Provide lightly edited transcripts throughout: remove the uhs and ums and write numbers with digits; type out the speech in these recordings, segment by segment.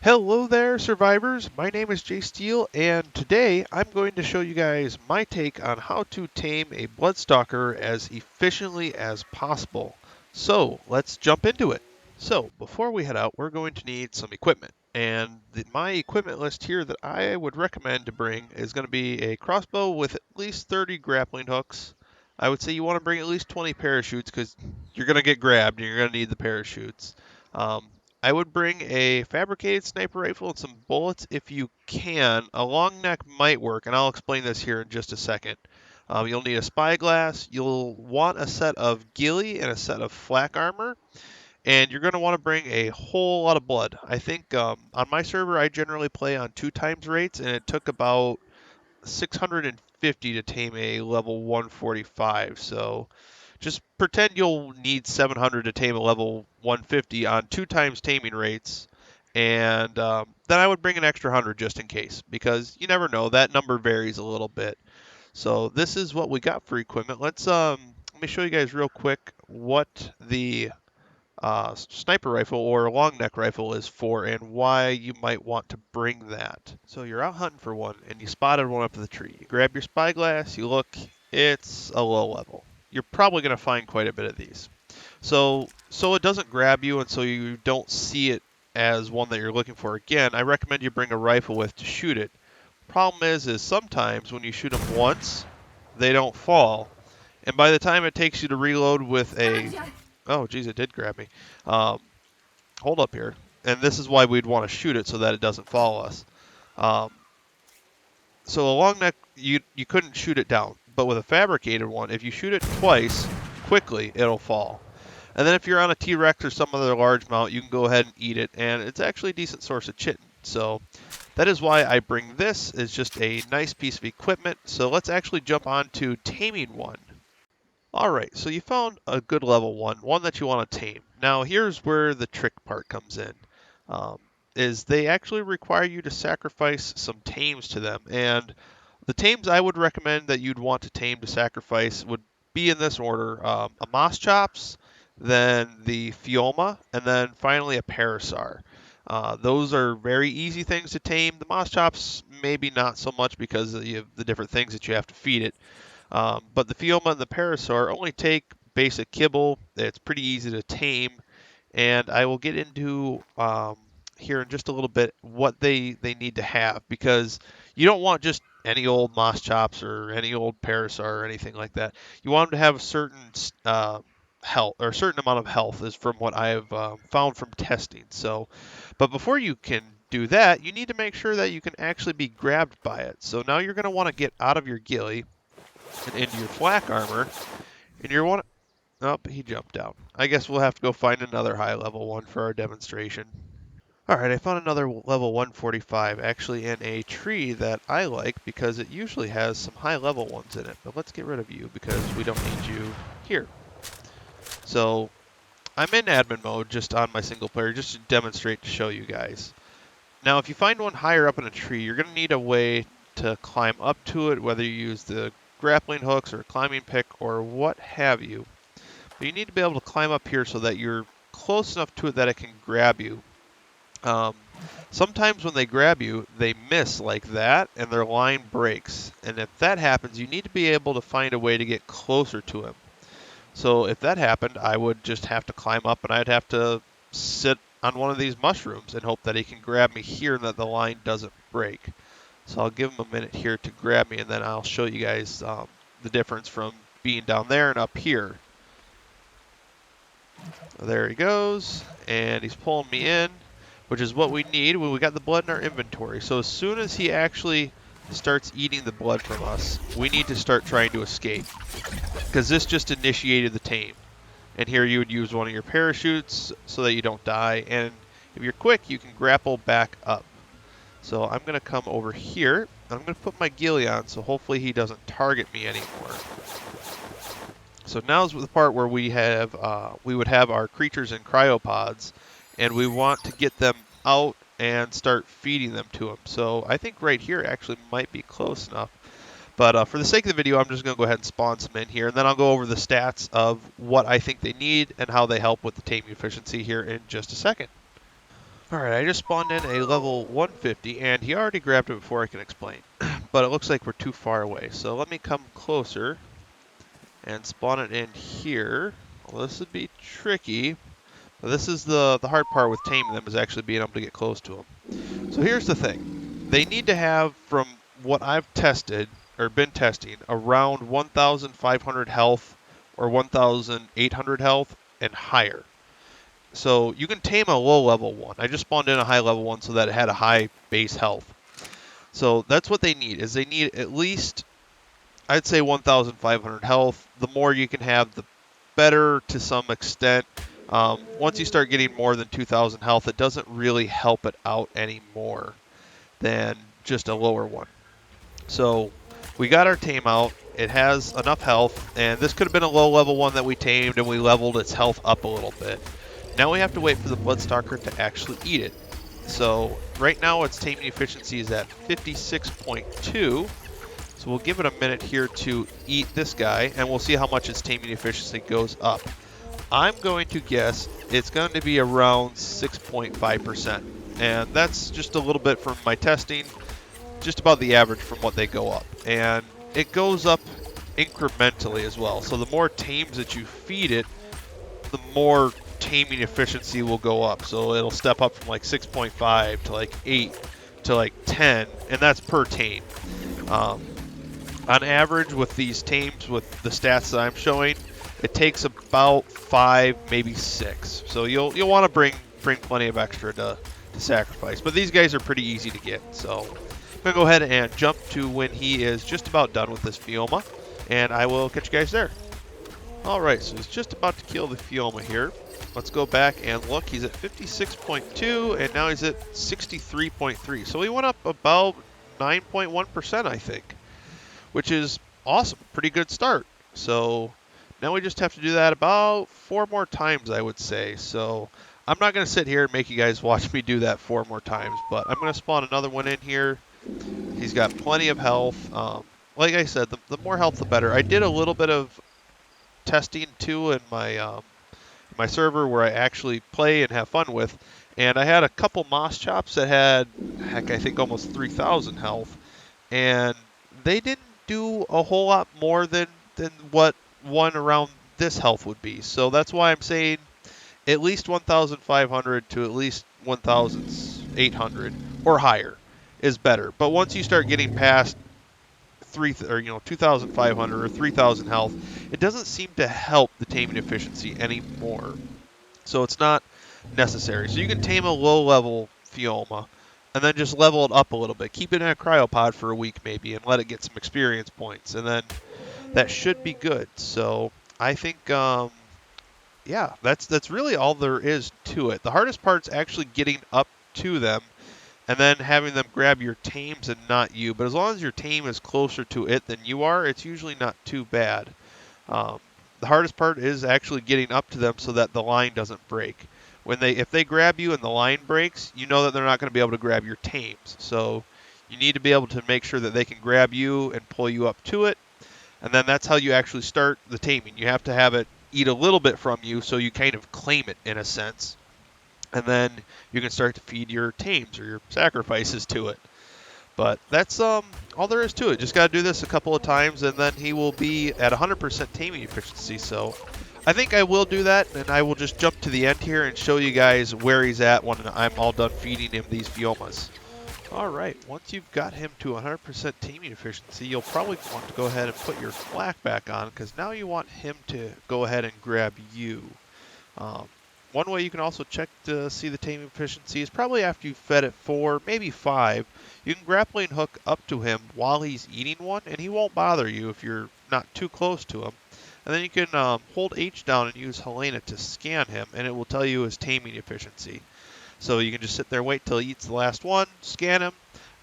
Hello there, survivors. My name is Jay Steele, and today I'm going to show you guys my take on how to tame a Bloodstalker as efficiently as possible. So let's jump into it. So before we head out, we're going to need some equipment. And my equipment list here that I would recommend to bring is going to be a crossbow with at least 30 grappling hooks. I would say you want to bring at least 20 parachutes because you're going to get grabbed and you're going to need the parachutes. Um, I would bring a fabricated sniper rifle and some bullets if you can. A long neck might work, and I'll explain this here in just a second. You'll need a spyglass. You'll want a set of ghillie and a set of flak armor, and you're going to want to bring a whole lot of blood. I think on my server, I generally play on 2x rates, and it took about 650 to tame a level 145. So just pretend you'll need 700 to tame a level 150 on 2x taming rates, and then I would bring an extra 100 just in case, because you never know, that number varies a little bit. So this is what we got for equipment. Let me show you guys real quick what the sniper rifle or long neck rifle is for and why you might want to bring that. So you're out hunting for one and you spotted one up the tree. You grab your spyglass, you look, it's a low level. You're probably going to find quite a bit of these. So it doesn't grab you and so you don't see it as one that you're looking for again, I recommend you bring a rifle with to shoot it. Problem is sometimes when you shoot them once, they don't fall. And by the time it takes you to reload with a Oh, geez, it did grab me. Um, Hold up here. And this is why we'd want to shoot it so that it doesn't follow us. Um, so a long neck, you couldn't shoot it down. But with a fabricated one, if you shoot it twice, quickly, it'll fall. And then if you're on a T-Rex or some other large mount, you can go ahead and eat it. And it's actually a decent source of chitin. So that is why I bring this. It's just a nice piece of equipment. So let's actually jump on to taming one. All right, so you found a good level one that you want to tame. Now here's where the trick part comes in, um, is they actually require you to sacrifice some tames to them. And the tames I would recommend that you'd want to tame to sacrifice would be in this order: a moss chops, then the Fioma, and then finally a Parasaur. Those are very easy things to tame. The moss chops maybe not so much because of the different things that you have to feed it. But the Fioma and the Parasaur only take basic kibble. It's pretty easy to tame, and I will get into here in just a little bit what they need to have, because you don't want just any old moss chops or any old Parasaur or anything like that. You want them to have a certain health, or a certain amount of health, is from what I have found from testing. So, but before you can do that, you need to make sure that you can actually be grabbed by it. So now you're going to want to get out of your ghillie and into your flak armor, and you're one. Oh, he jumped down. I guess we'll have to go find another high level one for our demonstration. All right, I found another level 145 actually in a tree that I like because it usually has some high level ones in it. But let's get rid of you because we don't need you here. So I'm in admin mode just on my single player just to demonstrate to show you guys. Now if you find one higher up in a tree, you're going to need a way to climb up to it, whether you use the grappling hooks or a climbing pick or what have you. But you need to be able to climb up here so that you're close enough to it that it can grab you. Um, Sometimes when they grab you, they miss like that and their line breaks. And if that happens, you need to be able to find a way to get closer to him. So if that happened, I would just have to climb up and I'd have to sit on one of these mushrooms and hope that he can grab me here and that the line doesn't break. So I'll give him a minute here to grab me, and then I'll show you guys the difference from being down there and up here. There he goes, and he's pulling me in, which is what we need when we got the blood in our inventory. So as soon as he actually starts eating the blood from us, we need to start trying to escape, because this just initiated the tame. And here you would use one of your parachutes so that you don't die, and if you're quick, you can grapple back up. So I'm going to come over here. I'm going to put my ghillie on, so hopefully he doesn't target me anymore. So now's the part where we would have our creatures in cryopods, and we want to get them out and start feeding them to them. So I think right here actually might be close enough. But for the sake of the video, I'm just going to go ahead and spawn some in here, and then I'll go over the stats of what I think they need and how they help with the taming efficiency here in just a second. Alright, I just spawned in a level 150, and he already grabbed it before I can explain. But it looks like we're too far away, so let me come closer and spawn it in here. Well, this would be tricky, but this is the hard part with taming them, is actually being able to get close to them. So here's the thing. They need to have, from what I've tested, or been testing, around 1,500 health or 1,800 health and higher. So you can tame a low level one. I just spawned in a high level one so that it had a high base health. So that's what they need, is they need at least, I'd say 1,500 health. The more you can have, the better to some extent. Once you start getting more than 2,000 health, it doesn't really help it out anymore than just a lower one. So we got our tame out. It has enough health, and this could have been a low level one that we tamed and we leveled its health up a little bit. Now we have to wait for the Bloodstalker to actually eat it. So right now its taming efficiency is at 56.2. So we'll give it a minute here to eat this guy, and we'll see how much its taming efficiency goes up. I'm going to guess it's going to be around 6.5%. And that's just a little bit from my testing, just about the average from what they go up. And it goes up incrementally as well. So the more tames that you feed it, the more taming efficiency will go up. So it'll step up from like 6.5 to like 8 to like 10, and that's per tame. On average, with these tames, with the stats that I'm showing, it takes about 5, maybe 6. So you'll want to bring plenty of extra to sacrifice. But these guys are pretty easy to get. So I'm gonna go ahead and jump to when he is just about done with this Fioma, and I will catch you guys there. Alright, so he's just about to kill the Fioma here. Let's go back and look. He's at 56.2, and now he's at 63.3. So he went up about 9.1%, I think, which is awesome. Pretty good start. So now we just have to do that about 4 more times, I would say. So I'm not going to sit here and make you guys watch me do that 4 more times, but I'm going to spawn another one in here. He's got plenty of health. Like I said, the more health, the better. I did a little bit of testing too in my server where I actually play and have fun with, and I had a couple moss chops that had, heck, I think almost 3,000 health, and they didn't do a whole lot more than what one around this health would be. So that's why I'm saying at least 1,500 to at least 1,800 or higher is better. But once you start getting past 2,500 or 3,000 health, it doesn't seem to help the taming efficiency anymore. So it's not necessary. So you can tame a low level Fioma and then just level it up a little bit. Keep it in a cryopod for a week maybe and let it get some experience points, and then that should be good. So I think, yeah, that's really all there is to it. The hardest part's actually getting up to them and then having them grab your tames and not you. But as long as your tame is closer to it than you are, it's usually not too bad. The hardest part is actually getting up to them so that the line doesn't break. If they grab you and the line breaks, you know that they're not going to be able to grab your tames. So you need to be able to make sure that they can grab you and pull you up to it. And then that's how you actually start the taming. You have to have it eat a little bit from you so you kind of claim it in a sense. And then you can start to feed your tames or your sacrifices to it. But that's all there is to it. Just got to do this a couple of times, and then he will be at 100% taming efficiency. So I think I will do that, and I will just jump to the end here and show you guys where he's at when I'm all done feeding him these Fiomas. All right, once you've got him to 100% taming efficiency, you'll probably want to go ahead and put your flak back on, because now you want him to go ahead and grab you. One way you can also check to see the taming efficiency is probably after you've fed it 4, maybe 5. You can grappling hook up to him while he's eating one, and he won't bother you if you're not too close to him. And then you can hold H down and use Helena to scan him, and it will tell you his taming efficiency. So you can just sit there and wait till he eats the last one, scan him,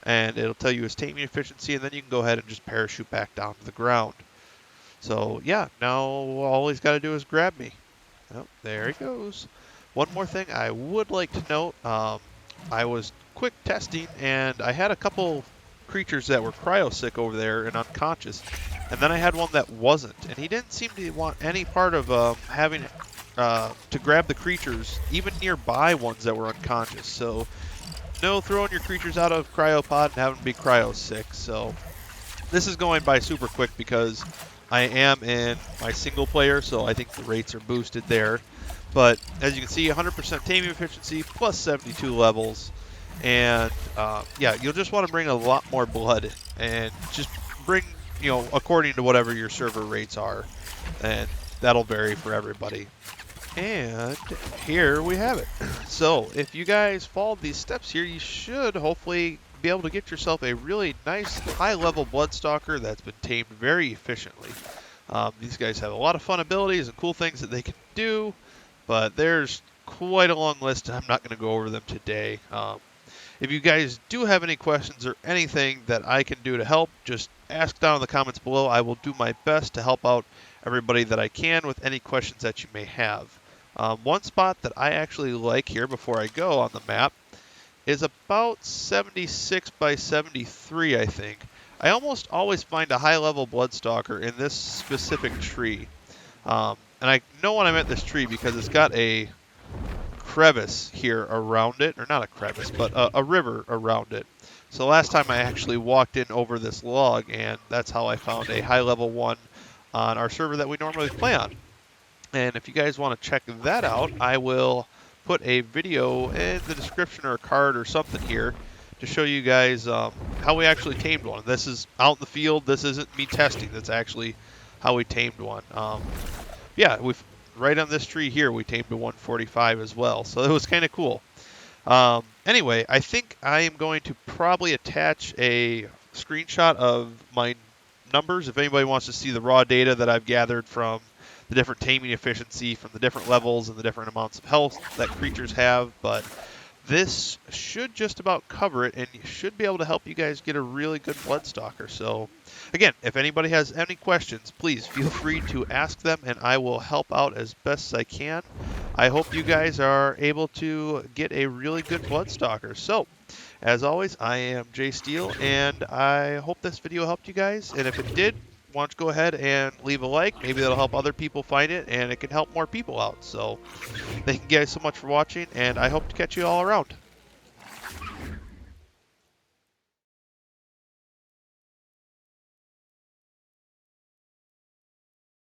and it'll tell you his taming efficiency, and then you can go ahead and just parachute back down to the ground. So yeah, now all he's got to do is grab me. Oh, there he goes. One more thing I would like to note, I was quick testing, and I had a couple creatures that were cryo-sick over there and unconscious, and then I had one that wasn't, and he didn't seem to want any part of having to grab the creatures, even nearby ones that were unconscious. So no throwing your creatures out of cryopod and having them be cryo sick. So this is going by super quick because I am in my single player, so I think the rates are boosted there. But as you can see, 100% taming efficiency plus 72 levels. And yeah, you'll just want to bring a lot more blood and just bring, according to whatever your server rates are. And that'll vary for everybody. And here we have it. So if you guys followed these steps here, you should hopefully be able to get yourself a really nice high-level Bloodstalker that's been tamed very efficiently. These guys have a lot of fun abilities and cool things that they can do, but there's quite a long list. I'm not going to go over them today. If you guys do have any questions or anything that I can do to help, just ask down in the comments below. I will do my best to help out everybody that I can with any questions that you may have. One spot that I actually like here before I go on the map is about 76 by 73, I think. I almost always find a high-level Bloodstalker in this specific tree. And I know when I'm at this tree because it's got a crevice here around it, or not a crevice, but a river around it. So last time I actually walked in over this log, and that's how I found a high-level one on our server that we normally play on. And if you guys want to check that out, I will put a video in the description or a card or something here to show you guys how we actually tamed one. This is out in the field. This isn't me testing. That's actually how we tamed one. Yeah, we've right on this tree here, we tamed a 145 as well. So it was kind of cool. Anyway, I think I am going to probably attach a screenshot of my numbers if anybody wants to see the raw data that I've gathered from the different taming efficiency, from the different levels and the different amounts of health that creatures have. But this should just about cover it, and should be able to help you guys get a really good Bloodstalker. So again, if anybody has any questions, please feel free to ask them, and I will help out as best as I can. I hope you guys are able to get a really good Bloodstalker. So as always, I am Jay Steele, and I hope this video helped you guys. And if it did, why don't you go ahead and leave a like. Maybe that'll help other people find it, and it can help more people out. So thank you guys so much for watching, and I hope to catch you all around.